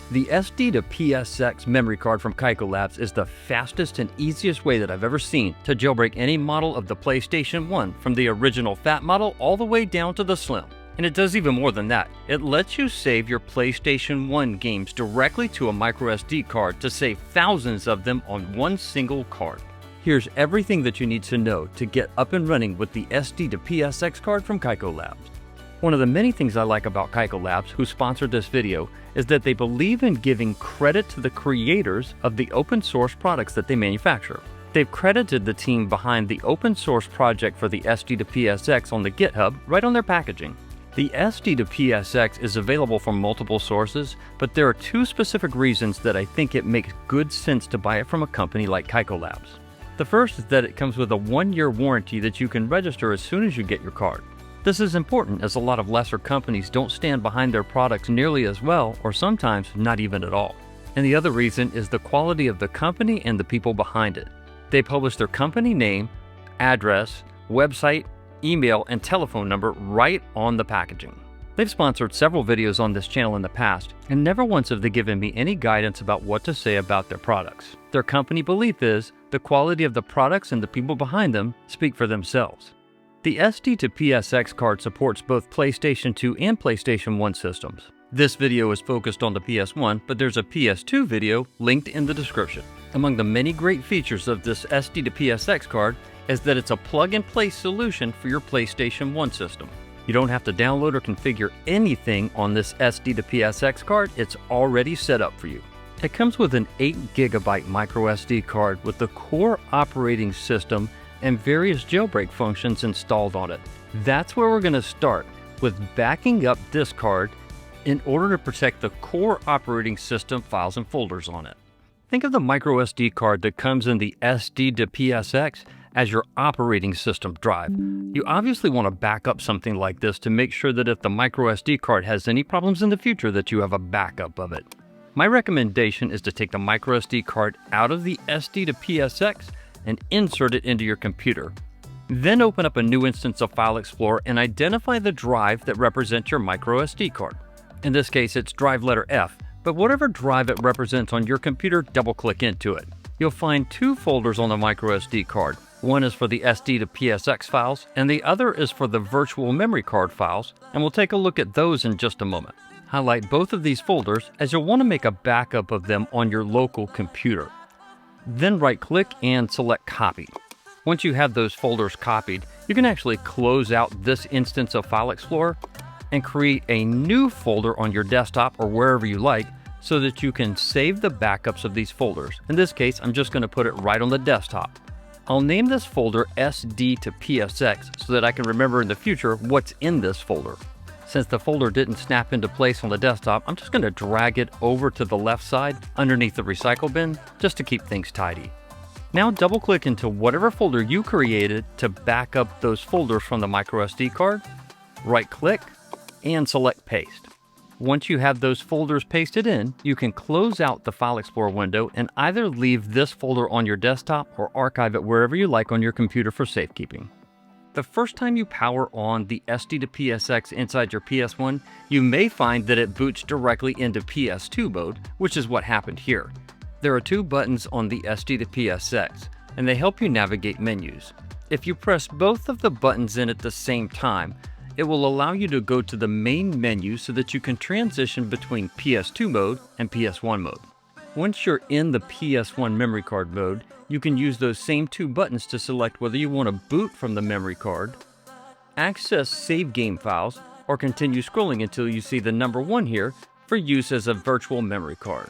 The SD2PSX memory card from 𝐃𝐒𝐒𝐂𝐋𝐎𝐒𝐂𝐋𝐎 is the fastest and easiest way that I've ever seen to jailbreak any model of the PlayStation 1, from the original fat model all the way down to the slim. And it does even more than that. It lets you save your PlayStation 1 games directly to a microSD card to save thousands of them on one single card. Here's everything that you need to know to get up and running with the SD2PSX card from 𝐃𝐒𝐒𝐂𝐋𝐎𝐒𝐿𝐿𝐿𝐿𝐿. One of the many things I like about 𝐃𝐒𝐒𝐿𝐿𝐿𝐿, who sponsored this video, is that they believe in giving credit to the creators of the open source products that they manufacture. They've credited the team behind the open source project for the SD2PSX on the GitHub right on their packaging. The SD2PSX is available from multiple sources, but there are two specific reasons that I think it makes good sense to buy it from a company like 𝐃𝐒𝐒𝐿𝐿𝐿. The first is that it comes with a 1-year warranty that you can register as soon as you get your card. This is important as a lot of lesser companies don't stand behind their products nearly as well, or sometimes not even at all. And the other reason is the quality of the company and the people behind it. They publish their company name, address, website, email, and telephone number right on the packaging. They've sponsored several videos on this channel in the past, and never once have they given me any guidance about what to say about their products. Their company belief is the quality of the products and the people behind them speak for themselves. The SD2PSX card supports both PlayStation 2 and PlayStation 1 systems. This video is focused on the PS1, but there's a PS2 video linked in the description. Among the many great features of this SD2PSX card is that it's a plug-and-play solution for your PlayStation 1 system. You don't have to download or configure anything on this SD2PSX card, it's already set up for you. It comes with an 8GB microSD card with the core operating system and various jailbreak functions installed on it. That's where we're going to start, with backing up this card in order to protect the core operating system files and folders on it. Think of the microSD card that comes in the SD2PSX as your operating system drive. You obviously want to back up something like this to make sure that if the microSD card has any problems in the future, that you have a backup of it. My recommendation is to take the microSD card out of the SD2PSX and insert it into your computer. Then open up a new instance of File Explorer and identify the drive that represents your microSD card. In this case, it's drive letter F, but whatever drive it represents on your computer, double-click into it. You'll find two folders on the microSD card. One is for the SD2PSX files, and the other is for the virtual memory card files, and we'll take a look at those in just a moment. Highlight both of these folders, as you'll want to make a backup of them on your local computer. Then right-click and select Copy. Once you have those folders copied, you can actually close out this instance of File Explorer and create a new folder on your desktop or wherever you like so that you can save the backups of these folders. In this case, I'm just going to put it right on the desktop. I'll name this folder SD2PSX so that I can remember in the future what's in this folder. Since the folder didn't snap into place on the desktop, I'm just going to drag it over to the left side underneath the recycle bin just to keep things tidy. Now double-click into whatever folder you created to back up those folders from the microSD card, right-click, and select Paste. Once you have those folders pasted in, you can close out the File Explorer window and either leave this folder on your desktop or archive it wherever you like on your computer for safekeeping. The first time you power on the SD2PSX inside your PS1, you may find that it boots directly into PS2 mode, which is what happened here. There are two buttons on the SD2PSX, and they help you navigate menus. If you press both of the buttons in at the same time, it will allow you to go to the main menu so that you can transition between PS2 mode and PS1 mode. Once you're in the PS1 memory card mode, you can use those same two buttons to select whether you want to boot from the memory card, access save game files, or continue scrolling until you see the number 1 here for use as a virtual memory card.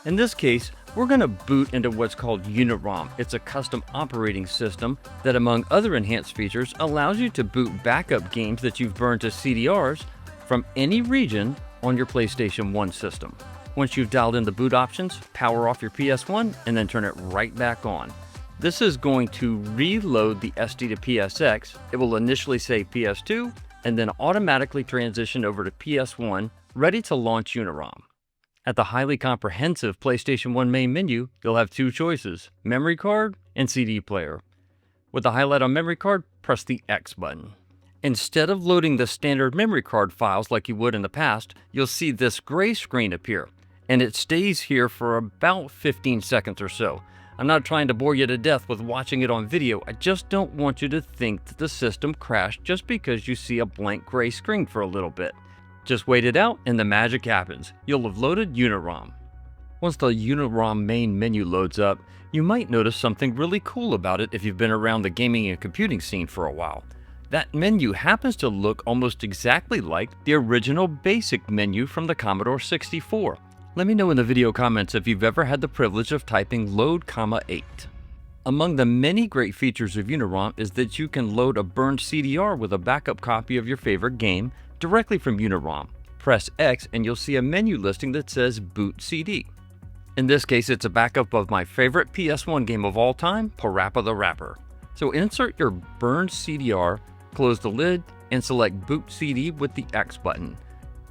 In this case, we're going to boot into what's called Unirom. It's a custom operating system that, among other enhanced features, allows you to boot backup games that you've burned to CDRs from any region on your PlayStation 1 system. Once you've dialed in the boot options, power off your PS1 and then turn it right back on. This is going to reload the SD2PSX. It will initially say PS2 and then automatically transition over to PS1, ready to launch Unirom. At the highly comprehensive PlayStation 1 main menu, you'll have two choices, memory card and CD player. With the highlight on memory card, press the X button. Instead of loading the standard memory card files like you would in the past, you'll see this gray screen appear. and it stays here for about 15 seconds or so. I'm not trying to bore you to death with watching it on video, I just don't want you to think that the system crashed just because you see a blank gray screen for a little bit. Just wait it out and the magic happens. You'll have loaded Unirom. Once the Unirom main menu loads up, you might notice something really cool about it if you've been around the gaming and computing scene for a while. That menu happens to look almost exactly like the original basic menu from the Commodore 64. Let me know in the video comments if you've ever had the privilege of typing load, 8. Among the many great features of Unirom is that you can load a burned CDR with a backup copy of your favorite game directly from Unirom. Press X and you'll see a menu listing that says Boot CD. In this case, it's a backup of my favorite PS1 game of all time, Parappa the Rapper. So insert your burned CDR, close the lid, and select Boot CD with the X button.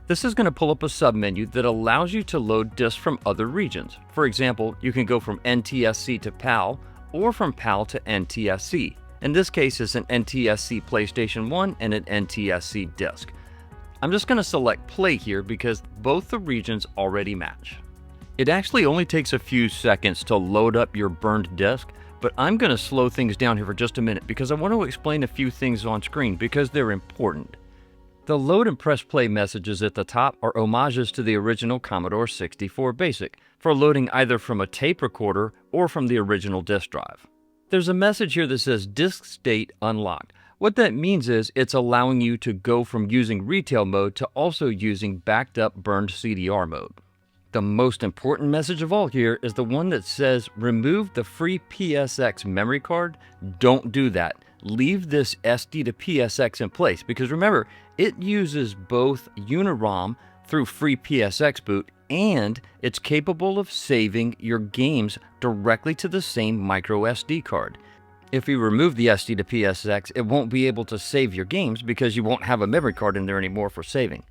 This is going to pull up a submenu that allows you to load disks from other regions. For example, you can go from NTSC to PAL, or from PAL to NTSC. In this case, it's an NTSC PlayStation 1 and an NTSC disk. I'm just going to select play here because both the regions already match. It actually only takes a few seconds to load up your burned disk, but I'm going to slow things down here for just a minute because I want to explain a few things on screen because they're important. The load and press play messages at the top are homages to the original Commodore 64 BASIC for loading either from a tape recorder or from the original disk drive. There's a message here that says disk state unlocked. What that means is it's allowing you to go from using retail mode to also using backed up burned CDR mode. The most important message of all here is the one that says remove the FreePSX memory card. Don't do that. Leave this SD2PSX in place because remember, it uses both Unirom through FreePSXBoot and it's capable of saving your games directly to the same micro SD card. If you remove the SD2PSX, it won't be able to save your games because you won't have a memory card in there anymore for saving.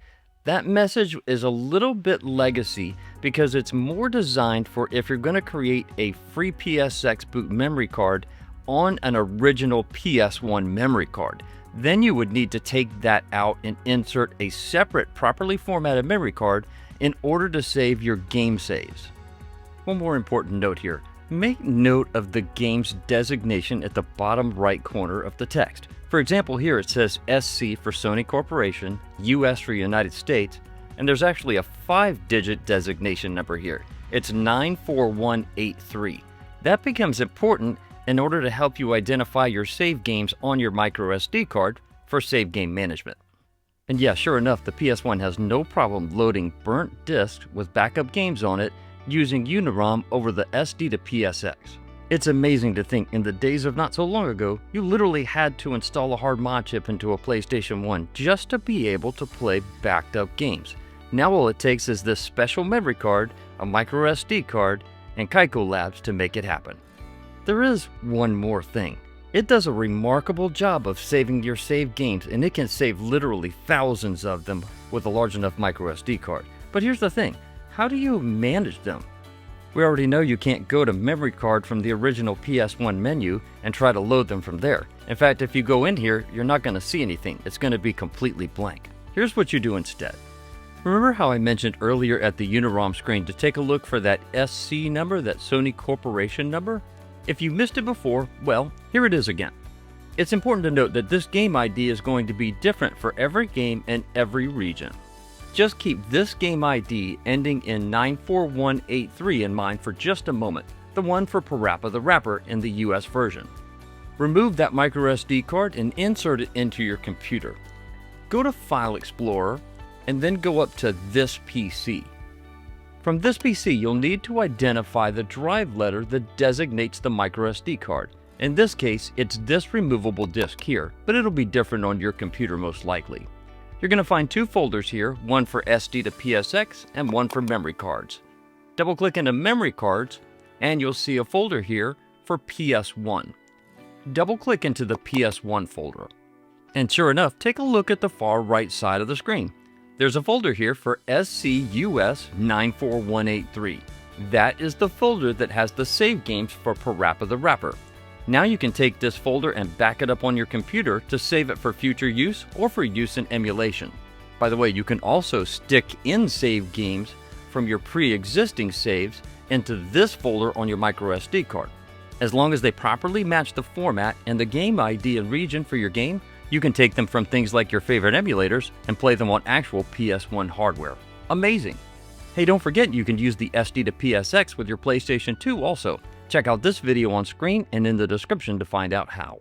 That message is a little bit legacy because it's more designed for if you're going to create a FreePSXBoot memory card on an original PS1 memory card. Then you would need to take that out and insert a separate properly formatted memory card in order to save your game saves. One more important note here. Make note of the game's designation at the bottom right corner of the text. For example, here it says SC for Sony Corporation, US for United States, and there's actually a 5-digit designation number here. It's 94183. That becomes important in order to help you identify your save games on your micro SD card for save game management. And yeah, sure enough, the PS1 has no problem loading burnt discs with backup games on it using Unirom over the SD2PSX. It's amazing to think in the days of not so long ago, you literally had to install a hard mod chip into a PlayStation 1 just to be able to play backed up games. Now all it takes is this special memory card, a micro SD card, and 𝐃𝐈𝐒𝐂𝐋𝐎 Labs to make it happen. There is one more thing. It does a remarkable job of saving your saved games, and it can save literally thousands of them with a large enough micro SD card. But here's the thing, how do you manage them? We already know you can't go to memory card from the original PS1 menu and try to load them from there. In fact, if you go in here, you're not going to see anything. It's going to be completely blank. Here's what you do instead. Remember how I mentioned earlier at the Unirom screen to take a look for that SC number, that Sony Corporation number? If you missed it before, well, here it is again. It's important to note that this game ID is going to be different for every game in every region. Just keep this game ID ending in 94183 in mind for just a moment, the one for Parappa the Rapper in the US version. Remove that micro SD card and insert it into your computer. Go to File Explorer and then go up to This PC. From this PC, you'll need to identify the drive letter that designates the micro SD card. In this case, it's this removable disk here, but it'll be different on your computer most likely. You're going to find two folders here, one for SD2PSX and one for memory cards. Double-click into memory cards, and you'll see a folder here for PS1. Double-click into the PS1 folder. And sure enough, take a look at the far right side of the screen. There's a folder here for SCUS 94183. That is the folder that has the save games for Parappa the Rapper. Now you can take this folder and back it up on your computer to save it for future use or for use in emulation. By the way, you can also stick in save games from your pre-existing saves into this folder on your microSD card. As long as they properly match the format and the game ID and region for your game, you can take them from things like your favorite emulators and play them on actual PS1 hardware. Amazing! Hey, don't forget you can use the SD2PSX with your PlayStation 2 also. Check out this video on screen and in the description to find out how.